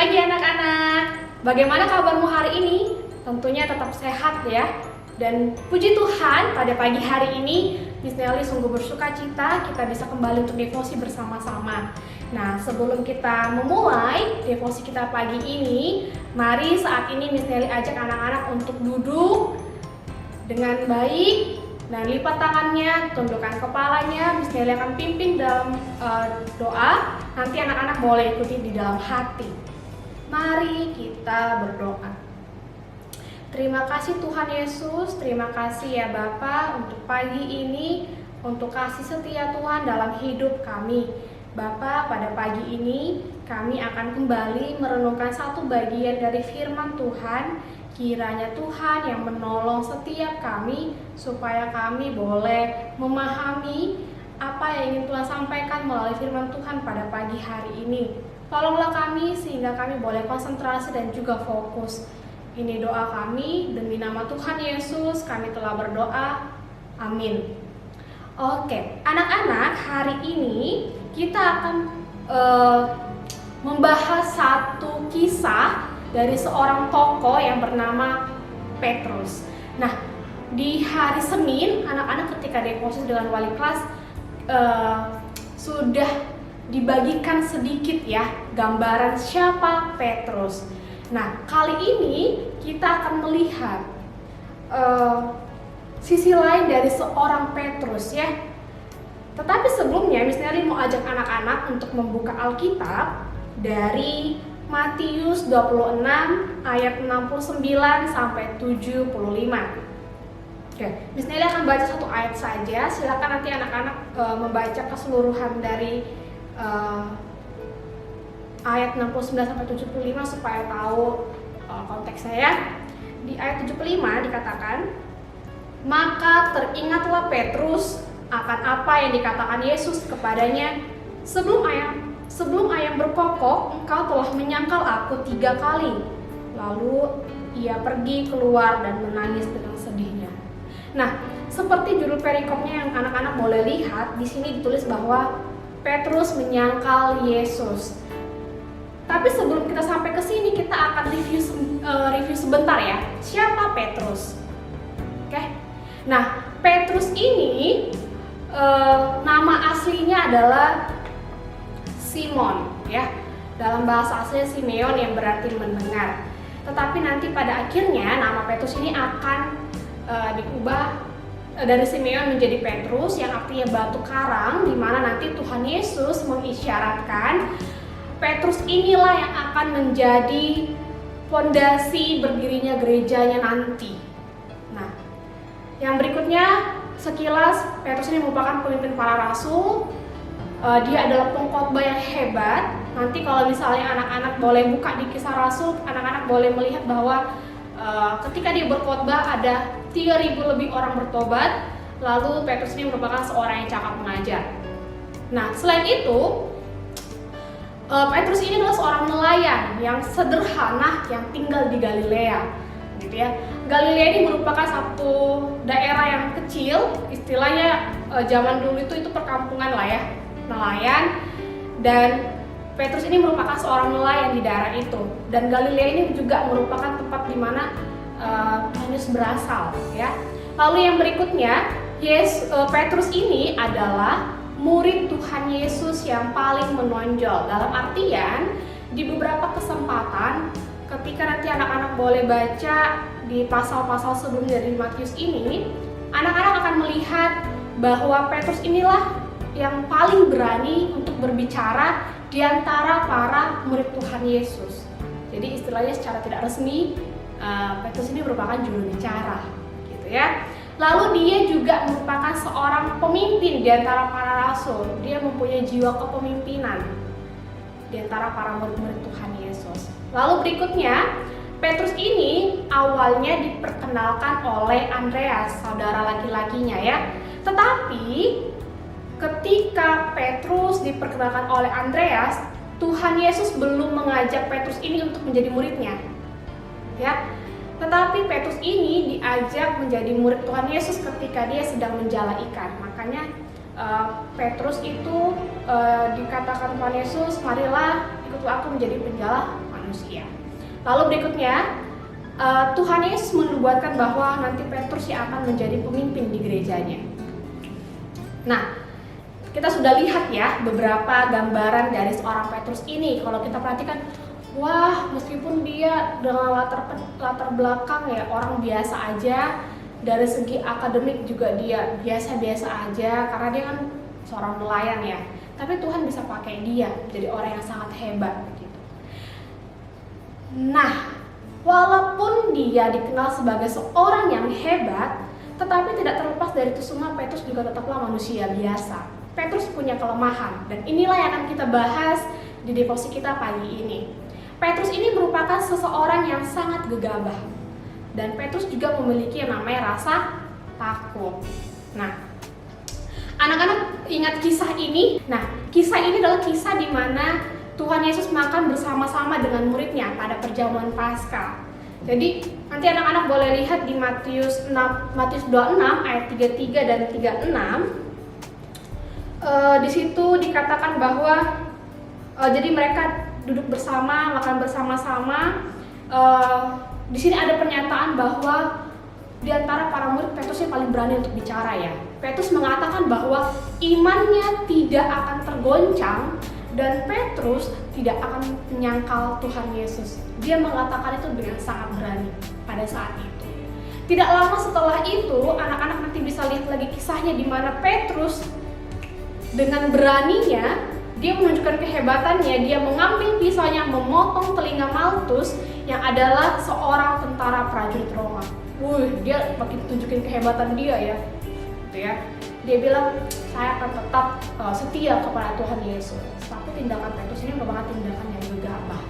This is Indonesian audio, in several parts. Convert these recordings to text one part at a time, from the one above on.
Selamat pagi anak-anak. Bagaimana kabarmu hari ini? Tentunya tetap sehat ya. Dan puji Tuhan pada pagi hari ini Miss Nelly sungguh bersuka cita kita bisa kembali untuk devosi bersama-sama. Nah, sebelum kita memulai devosi kita pagi ini, mari saat ini Miss Nelly ajak anak-anak untuk duduk dengan baik dan lipat tangannya, tundukkan kepalanya. Miss Nelly akan pimpin dalam doa. Nanti anak-anak boleh ikuti di dalam hati. Mari kita berdoa. Terima kasih Tuhan Yesus, terima kasih ya Bapa untuk pagi ini, untuk kasih setia Tuhan dalam hidup kami. Bapa, pada pagi ini kami akan kembali merenungkan satu bagian dari firman Tuhan. Kiranya Tuhan yang menolong setiap kami supaya kami boleh memahami apa yang ingin Tuhan sampaikan melalui firman Tuhan pada pagi hari ini. Tolonglah kami sehingga kami boleh konsentrasi dan juga fokus. Ini doa kami, demi nama Tuhan Yesus kami telah berdoa. Amin. Oke, anak-anak, hari ini kita akan membahas satu kisah dari seorang tokoh yang bernama Petrus. Nah, di hari Senin, anak-anak ketika devosi dengan wali kelas sudah dibagikan sedikit ya gambaran siapa Petrus. Nah, kali ini kita akan melihat sisi lain dari seorang Petrus ya. Tetapi sebelumnya Miss Nelly mau ajak anak-anak untuk membuka Alkitab dari Matius 26 ayat 69 sampai 75. Oke, Miss Nelly akan baca satu ayat saja. Silakan nanti anak-anak membaca keseluruhan dari ayat 69 sampai 75 supaya tahu konteksnya ya. Di ayat 75 dikatakan, maka teringatlah Petrus akan apa yang dikatakan Yesus kepadanya, sebelum ayam berkokok, engkau telah menyangkal aku 3 kali. Lalu ia pergi keluar dan menangis dengan sedihnya. Nah, seperti judul perikopnya yang anak-anak boleh lihat, di sini ditulis bahwa Petrus menyangkal Yesus. Tapi sebelum kita sampai ke sini, kita akan review sebentar ya. Siapa Petrus? Oke. Nah, Petrus ini nama aslinya adalah Simon ya. Dalam bahasa aslinya Simeon yang berarti mendengar. Tetapi nanti pada akhirnya nama Petrus ini akan diubah dari Simeon menjadi Petrus yang artinya batu karang, di mana nanti Tuhan Yesus mengisyaratkan Petrus inilah yang akan menjadi fondasi berdirinya gerejanya nanti. Nah, yang berikutnya sekilas Petrus ini merupakan pemimpin para rasul. Dia adalah pengkhotbah yang hebat. Nanti kalau misalnya anak-anak boleh buka di Kisah Rasul, anak-anak boleh melihat bahwa ketika dia berkhotbah ada 3.000 lebih orang bertobat. Lalu Petrus ini merupakan seorang yang cakap mengajar. Nah, selain itu Petrus ini adalah seorang nelayan yang sederhana yang tinggal di Galilea, gitu ya. Galilea ini merupakan satu daerah yang kecil, istilahnya zaman dulu itu perkampungan lah ya, nelayan. Dan Petrus ini merupakan seorang nelayan di daerah itu. Dan Galilea ini juga merupakan tempat di mana Tuhan Yesus berasal, ya. Lalu yang berikutnya, Petrus ini adalah murid Tuhan Yesus yang paling menonjol. Dalam artian, di beberapa kesempatan ketika nanti anak-anak boleh baca di pasal-pasal sebelumnya dari Matius ini, anak-anak akan melihat bahwa Petrus inilah yang paling berani untuk berbicara di antara para murid Tuhan Yesus. Jadi istilahnya secara tidak resmi, Petrus ini merupakan juru bicara, gitu ya. Lalu dia juga merupakan seorang pemimpin di antara para rasul. Dia mempunyai jiwa kepemimpinan di antara para murid-murid Tuhan Yesus. Lalu berikutnya, Petrus ini awalnya diperkenalkan oleh Andreas, saudara laki-lakinya ya. Tetapi ketika Petrus diperkenalkan oleh Andreas, Tuhan Yesus belum mengajak Petrus ini untuk menjadi muridnya. Ya. Tetapi Petrus ini diajak menjadi murid Tuhan Yesus ketika dia sedang menjala ikan. Makanya Petrus itu dikatakan Tuhan Yesus, marilah ikutlah aku menjadi penjala manusia. Lalu berikutnya, Tuhan Yesus menubuatkan bahwa nanti Petrus yang akan menjadi pemimpin di gerejanya. Nah, kita sudah lihat ya beberapa gambaran dari seorang Petrus ini. Kalau kita perhatikan, wah, meskipun dia dengan latar belakang ya orang biasa aja, dari segi akademik juga dia biasa-biasa aja karena dia kan seorang nelayan ya. Tapi Tuhan bisa pakai dia jadi orang yang sangat hebat gitu. Nah, walaupun dia dikenal sebagai seorang yang hebat, tetapi tidak terlepas dari itu semua, Petrus juga tetaplah manusia biasa. Petrus punya kelemahan, dan inilah yang akan kita bahas di devosi kita pagi ini. Petrus ini merupakan seseorang yang sangat gegabah, dan Petrus juga memiliki yang namanya rasa takut. Nah, anak-anak ingat kisah ini? Nah, kisah ini adalah kisah di mana Tuhan Yesus makan bersama-sama dengan muridnya pada perjamuan Paskah. Jadi nanti anak-anak boleh lihat di Matius 26 ayat 33 dan 36. Di situ dikatakan bahwa jadi mereka duduk bersama, makan bersama-sama. Di sini ada pernyataan bahwa di antara para murid Petrus yang paling berani untuk bicara ya. Petrus mengatakan bahwa imannya tidak akan tergoncang dan Petrus tidak akan menyangkal Tuhan Yesus. Dia mengatakan itu dengan sangat berani pada saat itu. Tidak lama setelah itu, anak-anak nanti bisa lihat lagi kisahnya di mana Petrus dengan beraninya dia menunjukkan kehebatannya. Dia mengambil pisaunya, memotong telinga Maltus yang adalah seorang tentara prajurit Roma. Dia makin tunjukin kehebatan dia ya. Gitu ya. Dia bilang, saya akan tetap setia kepada Tuhan Yesus. Tapi tindakan Petrus ini merupakan tindakan yang gegabah.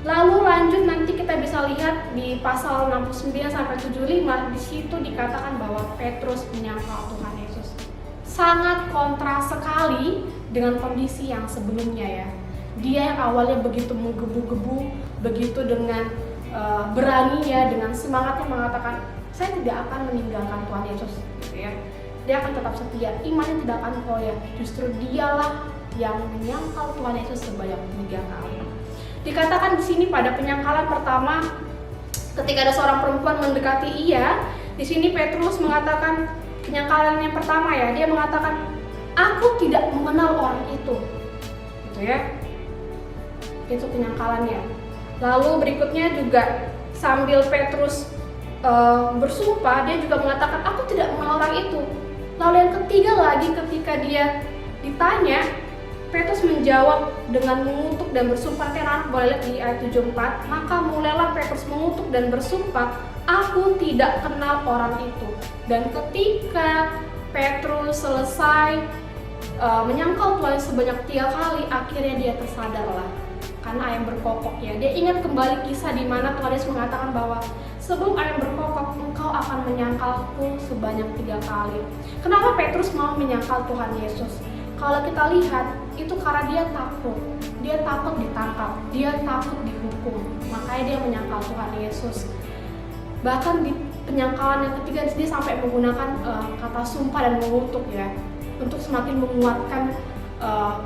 Lalu lanjut nanti kita bisa lihat di pasal 69 sampai 75, di situ dikatakan bahwa Petrus menyangkal Tuhan Yesus. Sangat kontra sekali dengan kondisi yang sebelumnya ya. Dia yang awalnya begitu menggebu-gebu, begitu dengan beraninya, dengan semangatnya mengatakan, saya tidak akan meninggalkan Tuhan Yesus, gitu ya. Dia akan tetap setia, imannya tidak akan koyak. Justru dialah yang menyangkal Tuhan Yesus sebanyak 3 kali. Dikatakan di sini pada penyangkalan pertama, ketika ada seorang perempuan mendekati ia, di sini Petrus mengatakan penyangkalan yang pertama ya, dia mengatakan, aku tidak mengenal orang itu, gitu ya. Itu penyangkalannya. Lalu berikutnya juga sambil Petrus bersumpah, dia juga mengatakan aku tidak mengenal orang itu. Lalu yang ketiga lagi ketika dia ditanya, Petrus menjawab dengan mengutuk dan bersumpah. Anak boleh lihat di ayat 74. Maka mulailah Petrus mengutuk dan bersumpah, aku tidak kenal orang itu. Dan ketika Petrus selesai menyangkal Tuhan sebanyak 3 kali, akhirnya dia tersadarlah karena ayam berkokok ya. Dia ingat kembali kisah di mana Tuhan Yesus mengatakan bahwa sebelum ayam berkokok, engkau akan menyangkalku sebanyak 3 kali. Kenapa Petrus mau menyangkal Tuhan Yesus? Kalau kita lihat, itu karena dia takut. Dia takut ditangkap, dia takut dihukum. Makanya dia menyangkal Tuhan Yesus. Bahkan di penyangkalan yang ketiga, dia sampai menggunakan kata sumpah dan mengutuk ya, untuk semakin menguatkan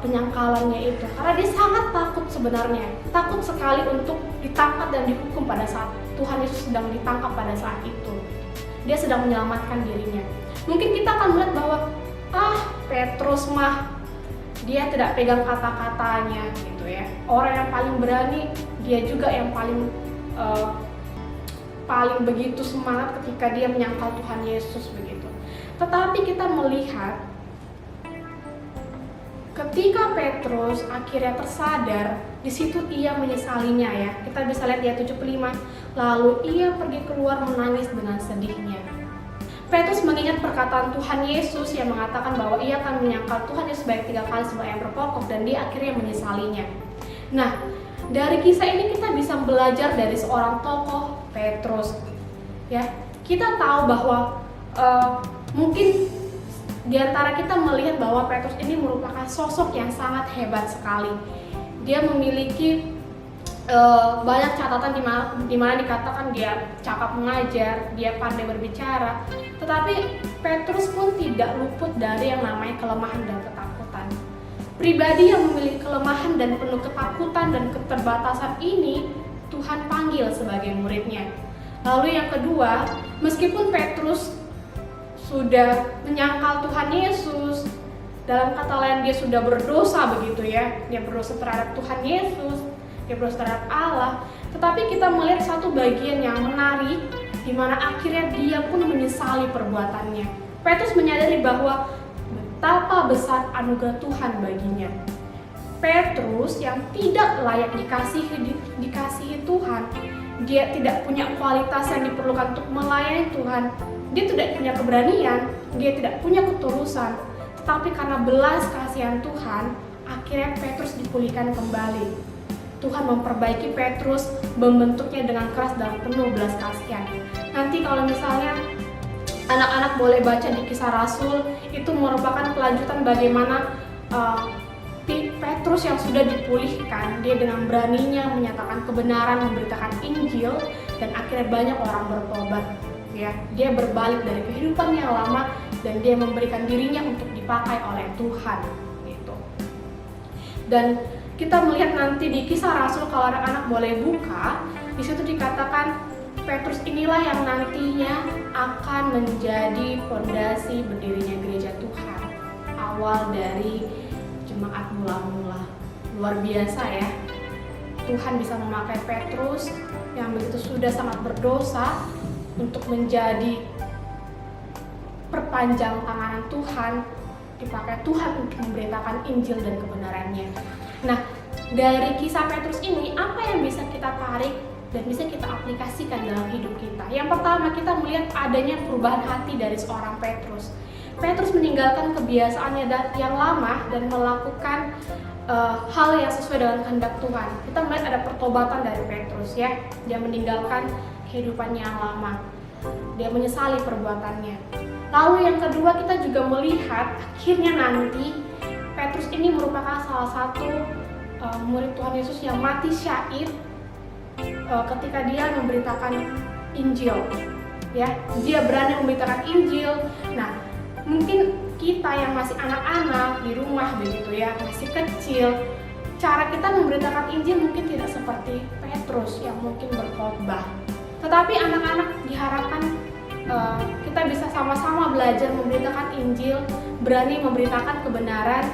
penyangkalannya itu. Karena dia sangat takut sebenarnya. Takut sekali untuk ditangkap dan dihukum pada saat Tuhan Yesus sedang ditangkap pada saat itu. Dia sedang menyelamatkan dirinya. Mungkin kita akan melihat bahwa Petrus mah dia tidak pegang kata-katanya gitu ya. Orang yang paling berani, dia juga yang paling begitu semangat ketika dia menyangkal Tuhan Yesus begitu. Tetapi kita melihat ketika Petrus akhirnya tersadar, di situ ia menyesalinya ya. Kita bisa lihat di ayat 75. Lalu ia pergi keluar menangis dengan sedihnya. Petrus mengingat perkataan Tuhan Yesus yang mengatakan bahwa ia akan menyangkal Tuhan Yesus sebanyak 3 kali sebelum ayam berkokok, dan dia akhirnya menyesalinya. Nah, dari kisah ini kita bisa belajar dari seorang tokoh Petrus. Ya, kita tahu bahwa mungkin di antara kita melihat bahwa Petrus ini merupakan sosok yang sangat hebat sekali. Dia memiliki banyak catatan di mana dikatakan dia cakap mengajar, dia pandai berbicara. Tetapi Petrus pun tidak luput dari yang namanya kelemahan dan ketakutan. Pribadi yang memiliki kelemahan dan penuh ketakutan dan keterbatasan ini Tuhan panggil sebagai muridnya. Lalu yang kedua, meskipun Petrus sudah menyangkal Tuhan Yesus, dalam kata lain dia sudah berdosa begitu ya, dia berdosa terhadap Tuhan Yesus, dia berdosa terhadap Allah, tetapi kita melihat satu bagian yang menarik di mana akhirnya dia pun menyesali perbuatannya. Petrus menyadari bahwa betapa besar anugerah Tuhan baginya. Petrus yang tidak layak dikasihi Tuhan, dia tidak punya kualitas yang diperlukan untuk melayani Tuhan, dia tidak punya keberanian, dia tidak punya ketulusan, tetapi karena belas kasihan Tuhan, akhirnya Petrus dipulihkan kembali. Tuhan memperbaiki Petrus, membentuknya dengan keras dan penuh belas kasihan. Nanti kalau misalnya anak-anak boleh baca di Kisah Rasul, itu merupakan kelanjutan bagaimana Petrus yang sudah dipulihkan, dia dengan beraninya menyatakan kebenaran, memberitakan Injil, dan akhirnya banyak orang bertobat. Ya, dia berbalik dari kehidupan yang lama dan dia memberikan dirinya untuk dipakai oleh Tuhan. Gitu. Dan kita melihat nanti di Kisah Rasul, kalau anak-anak boleh buka, di situ dikatakan Petrus inilah yang nantinya akan menjadi fondasi berdirinya gereja Tuhan. Awal dari jemaat mula-mula. Luar biasa ya. Tuhan bisa memakai Petrus yang begitu sudah sangat berdosa untuk menjadi perpanjang tangan Tuhan, dipakai Tuhan untuk memberitakan Injil dan kebenarannya. Nah, dari kisah Petrus ini apa yang bisa kita tarik dan bisa kita aplikasikan dalam hidup kita? Yang pertama, kita melihat adanya perubahan hati dari seorang Petrus. Petrus meninggalkan kebiasaannya yang lama dan melakukan hal yang sesuai dengan kehendak Tuhan. Kita melihat ada pertobatan dari Petrus ya. Dia meninggalkan kehidupannya yang lama. Dia menyesali perbuatannya. Lalu yang kedua, kita juga melihat akhirnya nanti Petrus ini merupakan salah satu murid Tuhan Yesus yang mati syahid ketika dia memberitakan Injil, ya, dia berani memberitakan Injil. Nah, mungkin kita yang masih anak-anak di rumah begitu ya, masih kecil, cara kita memberitakan Injil mungkin tidak seperti Petrus yang mungkin berkhotbah. Tetapi anak-anak diharapkan kita bisa sama-sama belajar memberitakan Injil, berani memberitakan kebenaran,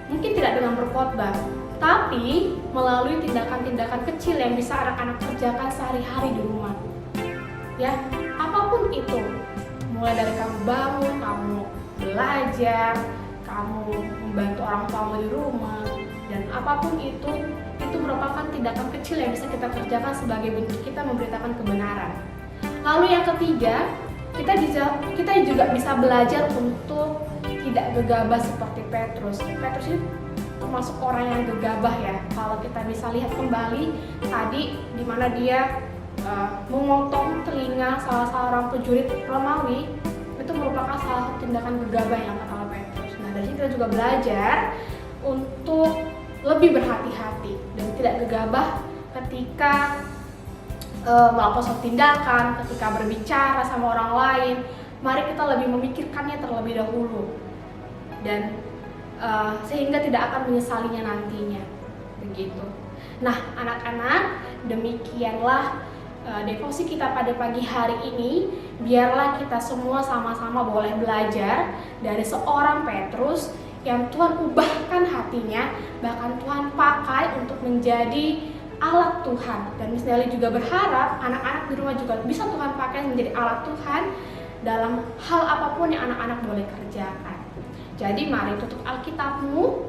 mungkin tidak dengan berkhotbah, tapi melalui tindakan-tindakan kecil yang bisa anak-anak kerjakan sehari-hari di rumah. Ya, apapun itu, mulai dari kamu bangun, kamu belajar, kamu membantu orang tua di rumah, dan apapun itu merupakan tindakan kecil yang bisa kita kerjakan sebagai bentuk kita memberitakan kebenaran. Lalu yang ketiga, kita juga bisa belajar untuk tidak gegabah seperti Petrus. Petrus ini termasuk orang yang gegabah ya. Kalau kita bisa lihat kembali tadi di mana dia memotong telinga salah seorang pejurit Romawi, itu merupakan salah satu tindakan gegabah yang kata Petrus. Nah, dari sini kita juga belajar untuk lebih berhati-hati dan tidak gegabah ketika melakukan suatu tindakan, ketika berbicara sama orang lain. Mari kita lebih memikirkannya terlebih dahulu dan sehingga tidak akan menyesalinya nantinya, begitu. Nah, anak-anak, demikianlah devosi kita pada pagi hari ini. Biarlah kita semua sama-sama boleh belajar dari seorang Petrus yang Tuhan ubahkan hatinya, bahkan Tuhan pakai untuk menjadi alat Tuhan. Dan Miss Nelly juga berharap anak-anak di rumah juga bisa Tuhan pakai menjadi alat Tuhan dalam hal apapun yang anak-anak boleh kerjakan. Jadi mari tutup Alkitabmu,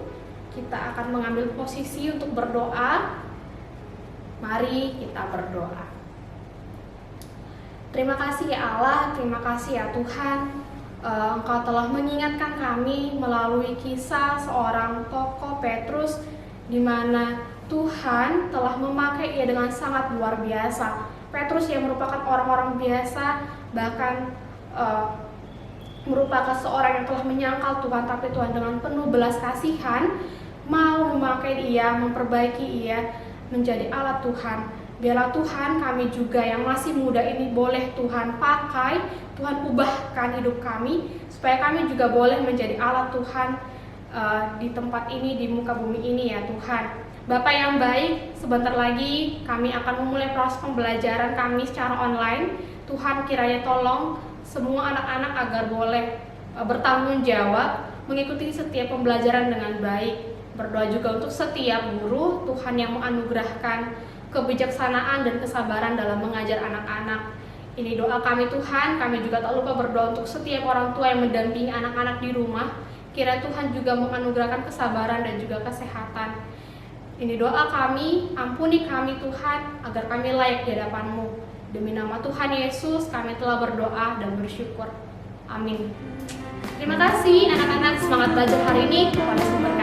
kita akan mengambil posisi untuk berdoa. Mari kita berdoa. Terima kasih ya Allah, terima kasih ya Tuhan, Engkau telah mengingatkan kami melalui kisah seorang tokoh Petrus, di mana Tuhan telah memakai ia dengan sangat luar biasa. Petrus yang merupakan orang-orang biasa, bahkan merupakan seorang yang telah menyangkal Tuhan, tapi Tuhan dengan penuh belas kasihan mau memakai ia, memperbaiki ia menjadi alat Tuhan. Biarlah Tuhan, kami juga yang masih muda ini boleh Tuhan pakai, Tuhan ubahkan hidup kami, supaya kami juga boleh menjadi alat Tuhan di tempat ini, di muka bumi ini ya Tuhan. Bapak yang baik, sebentar lagi kami akan memulai proses pembelajaran kami secara online. Tuhan kiranya tolong semua anak-anak agar boleh bertanggung jawab mengikuti setiap pembelajaran dengan baik. Berdoa juga untuk setiap guru, Tuhan yang menganugerahkan kebijaksanaan dan kesabaran dalam mengajar anak-anak. Ini doa kami Tuhan. Kami juga tak lupa berdoa untuk setiap orang tua yang mendampingi anak-anak di rumah. Kiranya Tuhan juga menganugerahkan kesabaran dan juga kesehatan. Ini doa kami, ampuni kami Tuhan, agar kami layak di hadapan-Mu. Demi nama Tuhan Yesus, kami telah berdoa dan bersyukur. Amin. Terima kasih anak-anak, semangat belajar hari ini. Tuhan memberkati.